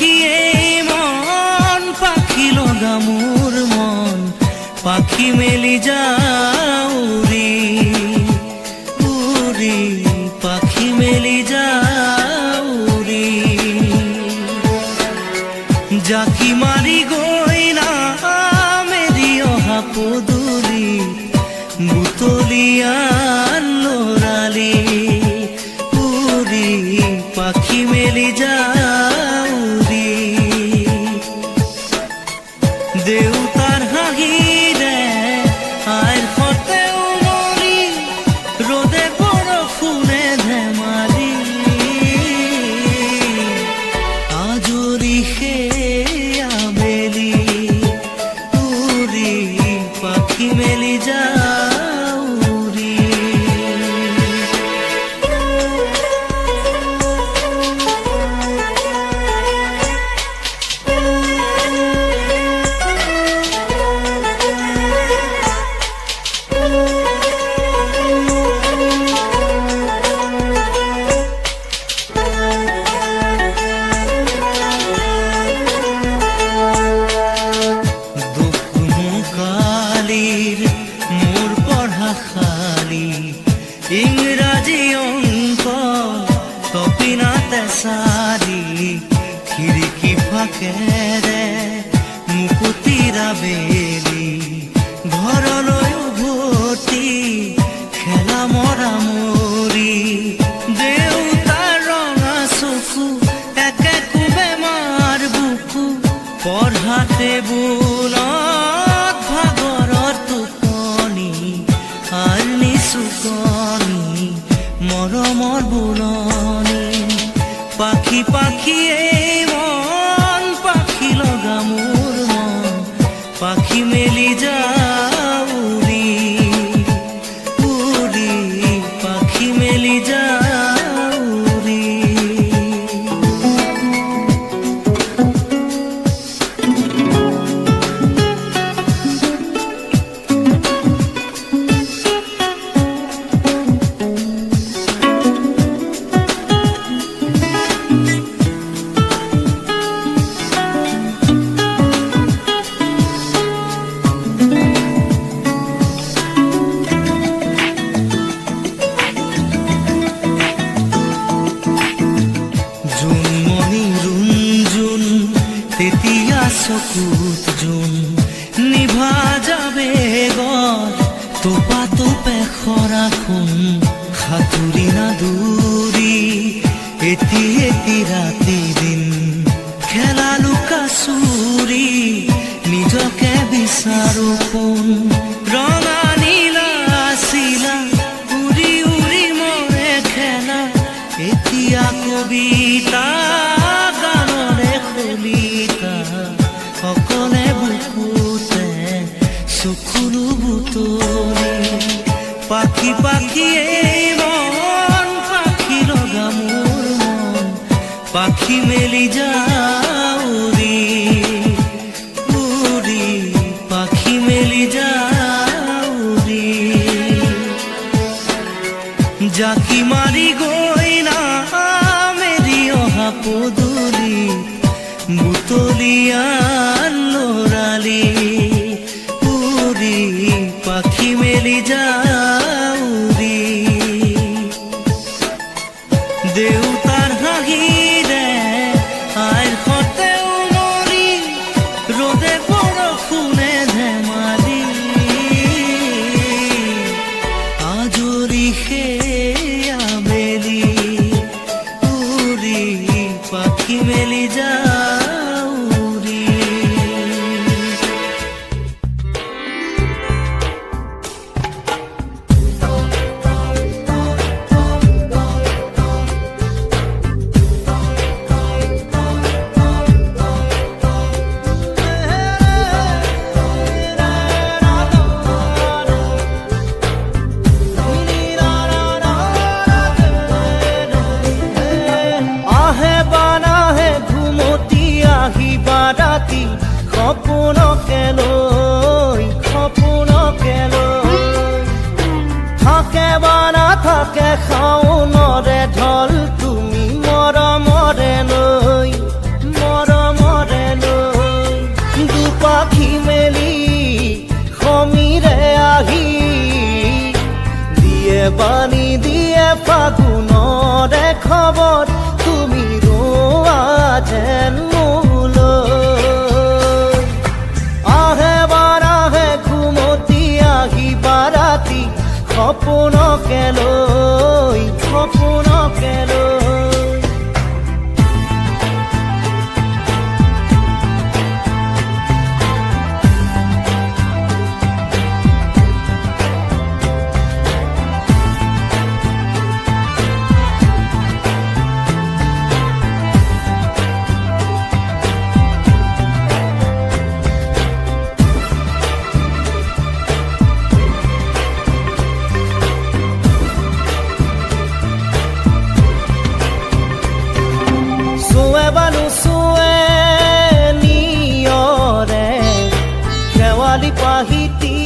পাখিয়ে মন পাখি লগা মোৰ মন পাখি মেলি যাও উৰি উৰি পাখি মেলি যাও উৰি জাকি মাৰি গৈ না মেলি অহা পদূলি বুটলিয়া লৰালি উৰি পাখি মেলি যাও উৰি দেউতাৰ হাঁহিৰে আইৰ সতে উমলি ৰ'দে বৰষুণে ধেমালি আজৰি সেই আবেলি উৰি পাখি মেলি যাও উৰি মোৰ পঢ়া খালি ইংৰাজী অংক তপিনাতে চাৰি খিৰিকী ফাকেৰে মুকুতিৰা বেলি ঘৰলৈ উভতি খেলা মৰা মৰি দেউতাৰ ৰঙা চকু একে কোবে মাৰ বুকু পঢ়া টেবুলত ভাগৰৰ টোপনি আৰু নিচুকনি মৰমৰ বুলনি পাখি পাখিয়ে মন পাখি লগা মোৰ মন পাখি মেলি যাও উৰি উৰি পাখি মেলি যাও উৰি তেতিয়া চকুত জোন নিভা যাবে গৰ তোপা তোপে খৰাখোন সাঁতুৰি না দূৰি এটি এটি ৰাতি দিন খেলা লুকা চুৰি নিজকে বিচাৰো কোন ৰঙা নীলা চিলা উৰি উৰি মৰে খেলা এতিয়া কবিতা গানৰে কলিতা অকলে বুকুতে চকুলো বুটলি পাখি পাখিয়ে মন পাখি লগা মোৰ মন পাখি মেলি যাও উৰি উৰি পাখি মেলি যাও উৰি জাকি মাৰি গৈ না মেলি অহা পদূলি বুটলিয়া লৰালি উৰি পাখি মেলি যাও উৰি দেউতাৰ হাঁহিৰে আইৰ সতে উমলি ৰ'দে বৰষুণে ধেমালি আজৰি সেই আবেলি উৰি পাখি মেলি যাও উৰি সপোনকে লৈ থাকে বা নাথাকে শাওনৰে ঢল তুমি মৰমৰে লৈ বাণী দিয়ে ফাগুনৰে খবৰ তুমি ৰোৱা যেন মোলৈ আহে বাৰাহে ঘুমতি আহিবা ৰাতি সপোনকে লৈ সপোনকে লৈ পাহিতি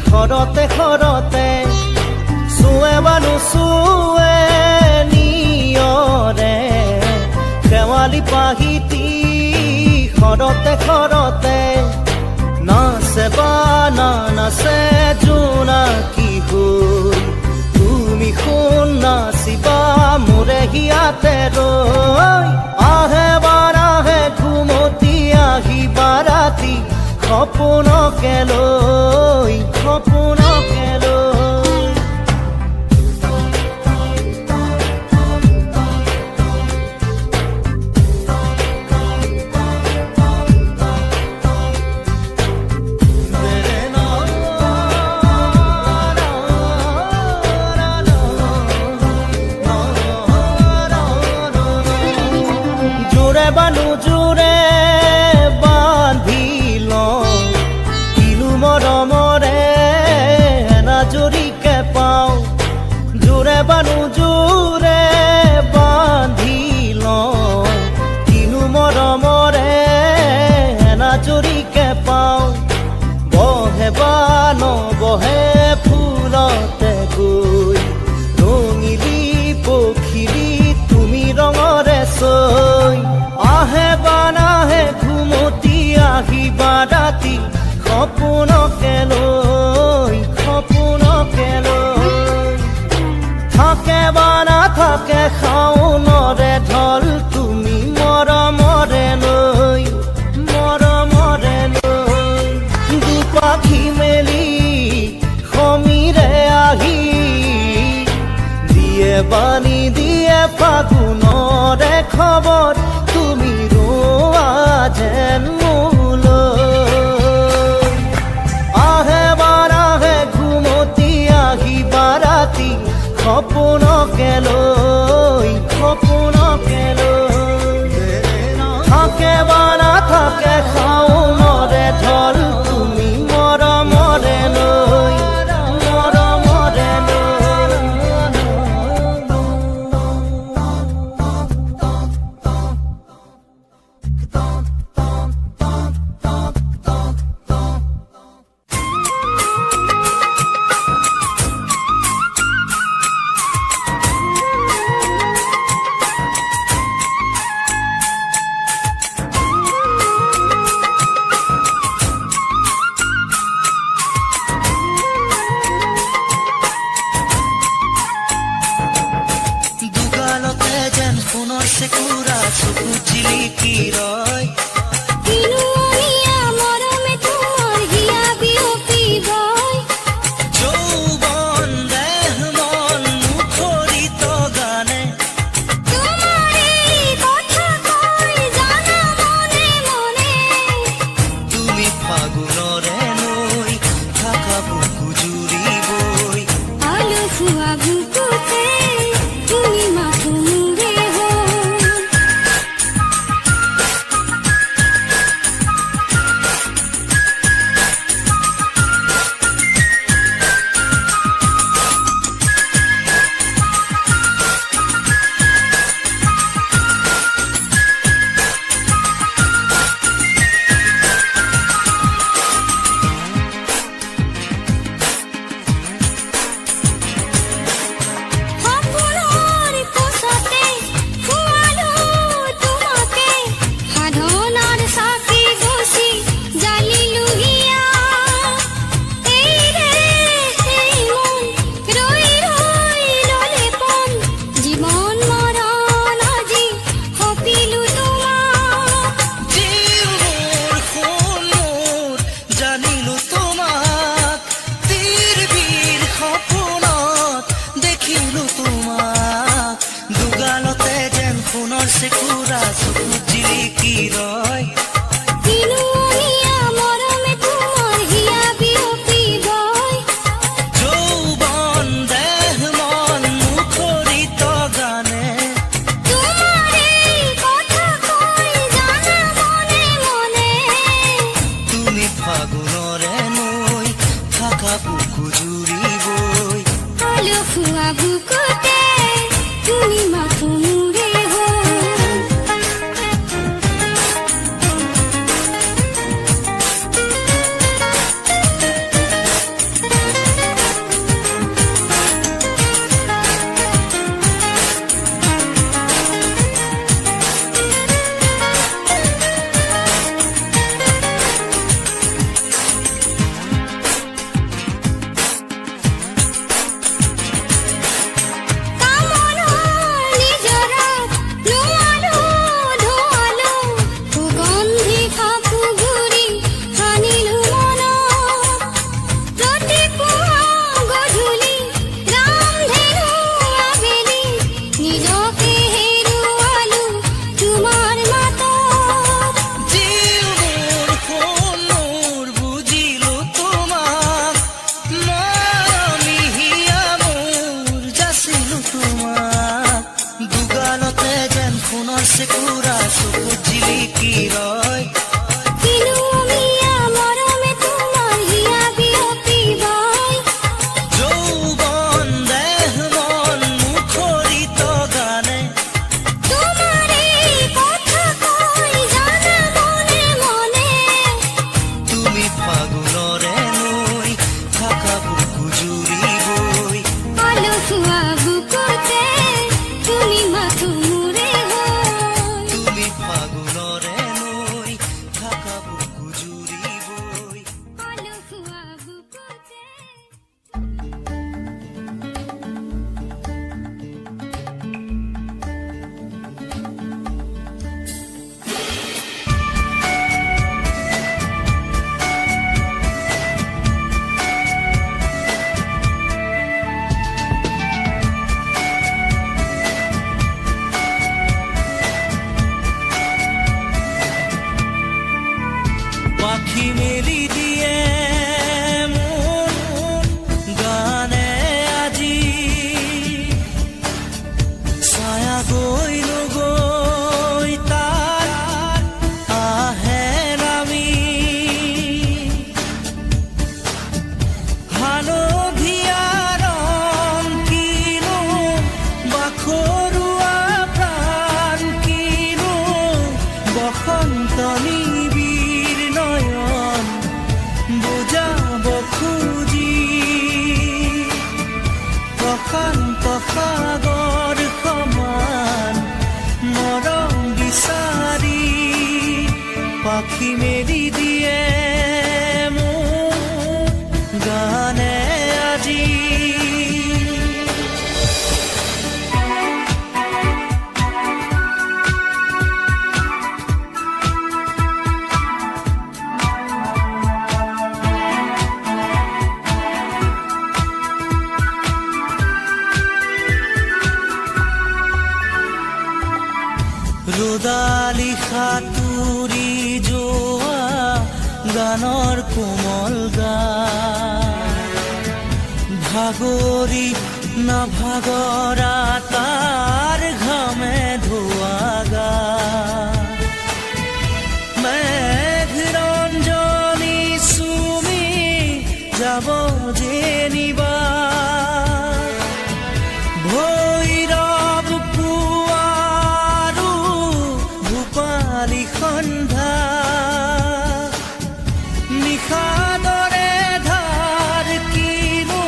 খৰতে খৰতে চুৱে বানু চুৱে নিয়ৰে শেৱালি পাহিতি খৰতে খৰতে নাচে বানা নাচে জোনাকী হৈ তুমি শুন নাচিবা মোৰে হিয়াতে ৰৈ আহে বাৰাহে ঘুমতি আহিবা ৰাতি সপোনকে লৈ সপোনকে লৈ জোৰে বানু জোৰে বান্ধি মৰমৰে এনাজৰীকে পাওঁ জোৰে বানু জোৰে বান্ধি লওঁ কিনো মৰমৰে এনাজৰীকে পাওঁ বহে বা নবহে ফুলতে গৈ ৰঙিলি পখিলি তুমি ৰঙৰে চৈ আহে বা নাহে ঘুমতি আহিবা ৰাতি সপোনকে লৈ সপোনকে লৈ থাকে বা নাথাকে শাওনৰে ঢল তুমি মৰমৰে লৈ দুপাখি মেলি সমীৰে আহি দিয়ে বাণী দিয়ে ফাগুনৰে খবৰ তুমি ৰোৱা যেন সপোনকে লৈ সপোনকে লৈ থাকে বা নাথাকে শাওনৰে ঢল তুমি মৰমৰে লৈ মৰমৰে কুৰা চকু জিলিকি ৰয় যৌৱন দেহ মন মুখৰিত গানে তুমি ফাগুনৰে নৈ থাকা বুকু জুৰিবই আলো খোৱা বুকুতে তুমি মাথো চেকুৰা চকু জিলিকি ৰয় কিনুমীয়া মৰমে তোমাৰ হিয়া বিয়পিবই যৌৱন দেহ মন মুখৰিত গানে তোমাৰে কথা কৈ জানা মনে মনে তুমি ফাগুনৰে নৈ থাকা বুকু জুৰিবই আলসুৱা বুকুতে তুমি মাথো মোৰে হৈ জিউ মোৰ সোণ মোৰ বুজিলো তোমাক মৰমী হিয়া মোৰ যাচিলো তোমাক দুগালতে যেন সোণৰ চেকুৰা চকু জিলিকি ৰয় যৌৱন দেহ মন মুখৰিত গানে তুমি ফাগুনৰে নৈ থাকা বুকু জুৰিবই তুমি মাথো মোৰে হৈ তুমি ফাগুনৰে নৈ থাকা বুকু জুৰিবই আলসুৱা বুকুতে পাখি মেলি দিয়ে মোৰ গানে আজি ছায়া গৈ নগৈ তাৰ আহে নামি হালধীয়া ৰং কিনো বাখৰুৱা প্ৰাণ কিনো বসন্ত নিবিৰ নয়ন বুজাব খুজি প্ৰশান্ত সাগৰ সমান মৰম বিচাৰি পাখি মেলি দিয়ে মোৰ গানে আজি ৰ'দালি সাঁতুৰি যোৱা গানৰ কোমল গান ভাগৰি নাভাগৰা তাৰ ঘামে ধোৱা গা মেঘৰঞ্জনী চুমি যাব যেনিবা ভৈৰৱ পুৱাৰো ভূপালী সন্ধ্যা নিশাদৰে ধাৰ কিনো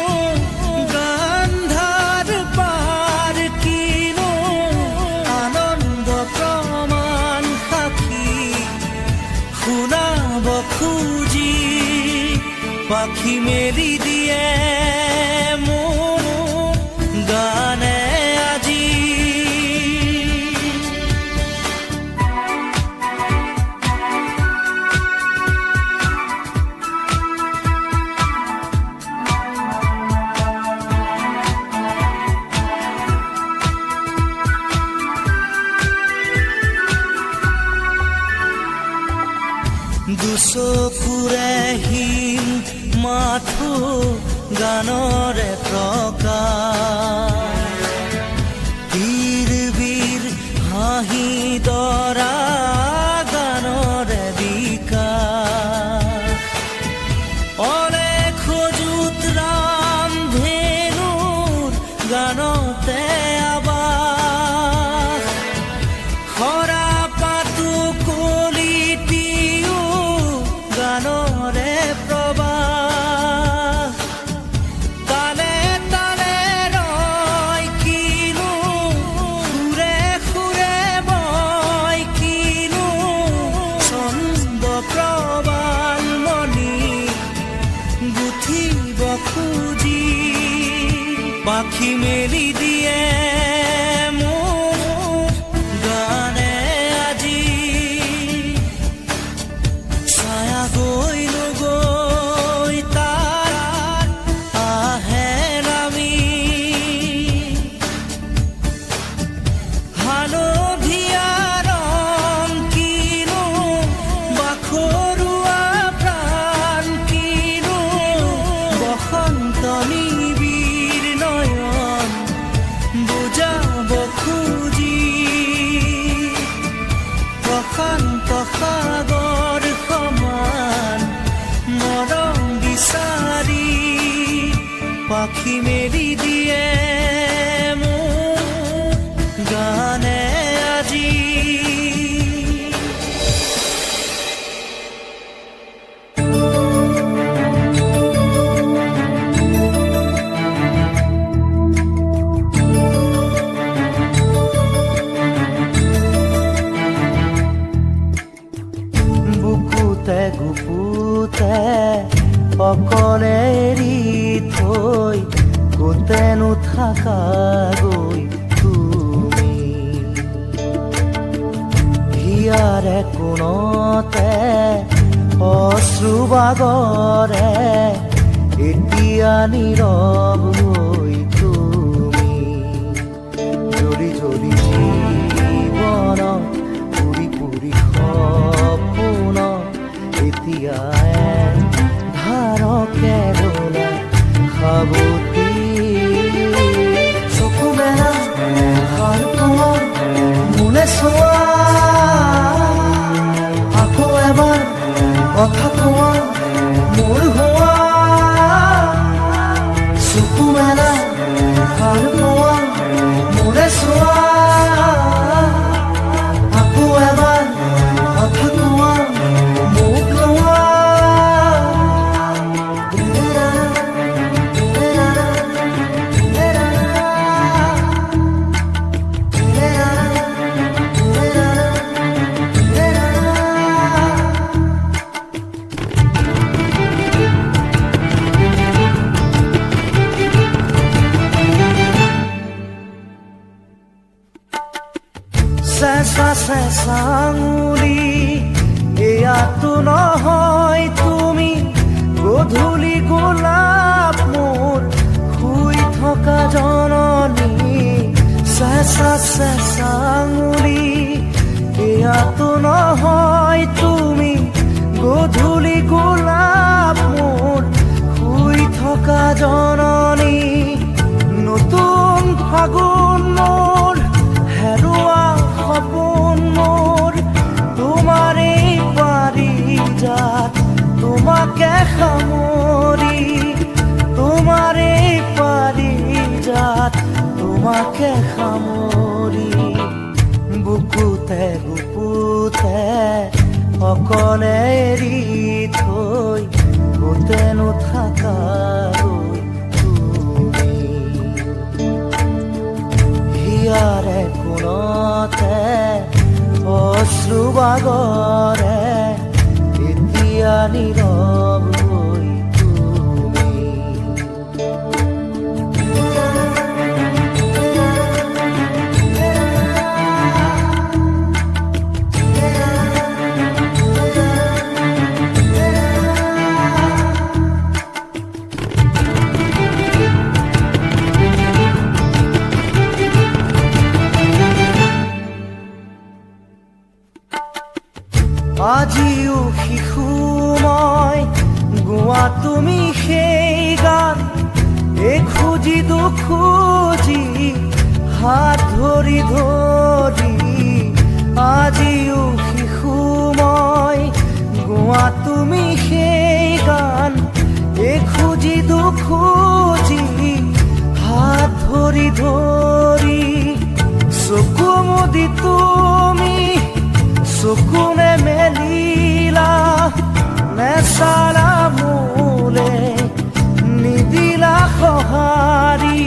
গান্ধাৰ পাৰ কিনো আনন্দ প্ৰমাণ সাক্ষী শুনাব খুজি পাখি মেলি দিয়ে মোৰ গানে আজি মাথো গানৰে প্ৰকাশ বীৰ বীৰ হাঁহি দৰা গানৰে বিকাশ অনেক সজুত ৰামধেনুৰ গানতে আবাস খৰা পাতো কলিটিও গানৰে প্ৰবাহ তালে তালে ৰয় কিনো সুৰে সুৰে বয় কিনো ছন্দ প্ৰবাল মণি গুঠিব খুজি পাখি মেলি দিয়ে মোৰ গানে আজি ছায়া গৈ নগৈ তাৰ আহে নামি হালধীয়া ৰং কিনো বাখৰুৱা প্ৰাণ কিনো বসন্ত নিবিড় নয়ন বুজাব খুজি প্ৰশান্ত সাগৰ সমান মৰম বিচাৰি পাখি মেলি দিয়ে মোৰ গানে আজি বুকুতে গুপুতে অকলে এৰি থৈ কোতেনো থাকা গৈ তুমি হিয়াৰে কোণতে অশ্ৰুবাগৰে এতিয়া নীৰৱ হৈ তুমি জ্বলি জ্বলি জীৱন পুৰি পুৰি সপোন এতিয়া ধাৰকে দোলা সাবতি চকু মেলা সাৰ পোৱা মোলে চোৱা আকৌ এবাৰ কথা কোৱা মোৰ হোৱা চকু মেলা সাৰ পোৱা মোলে চোৱা আকৌ এবাৰ কথা কোৱা মোক লোৱা চেঁচা চেঁচা আঙুলি এয়াতো নহয় তুমি গধূলি গোলাপ মোৰ শুই থকা জননী চেঁচা চেঁচা আঙুলি এয়াতো নহয় তুমি গধূলি গোলাপ মোৰ শুই থকা জননী নতুন ফাগুন মোৰ হেৰুৱা সপোন মোৰ তোমাৰে পাৰিজাত তোমাকে সামৰি তোমাৰে পাৰিজাত তোমাকে সামৰি বুকুতে গুপুতে অকলে এৰি থৈ কোতেনো থাকা গৈ তুমি হিয়াৰে কোণতে অশ্ৰুবাগৰে এতিয়া নীৰৱ হৈ তুমি আজিও শিশু মই গোৱা তুমি সেই খুঁজি হাত ধৰি ধৰি আজিও শিশু মই গোৱা তুমি সেই গান খুঁজি হাত ধৰি ধৰি চকু মুদি তুমি চকুনে মেলিলা নেচালা মোলে নিদিলা সঁহাৰি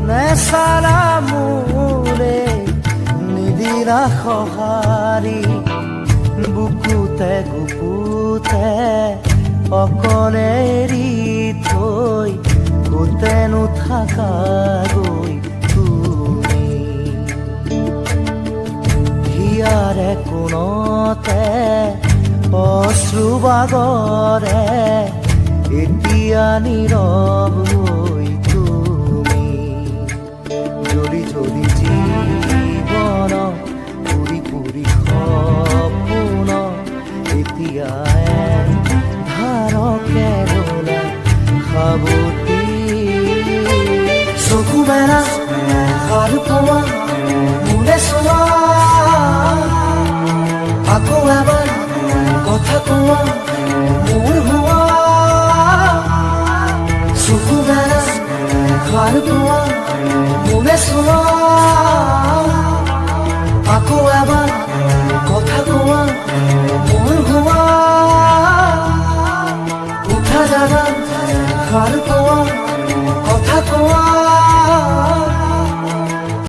নেচালা মোলে নিদিলা সঁহাৰি বুকুতে গুপুতে অকলে এৰি থৈ কোতেনো থাকা গৈ তুমি হিয়াৰে কোণতে অশ্ৰুবাগৰে এতিয়া নীৰৱ হৈ তুমি জ্বলি জ্বলি জীৱন পুৰি পুৰি সপোন এতিয়া ধাৰকে বোলা সাৱতি চকু মেলা ভাল পোৱা মোলে চোৱা আকৌ এবাৰ কথা কোৱা মোৰ হোৱা চকু মেলা ভাল পোৱা মোলে চোৱা আকৌ এবাৰ কথা কোৱা মোৰ হোৱা উঠা জাগা ভাল পোৱা কথা কোৱা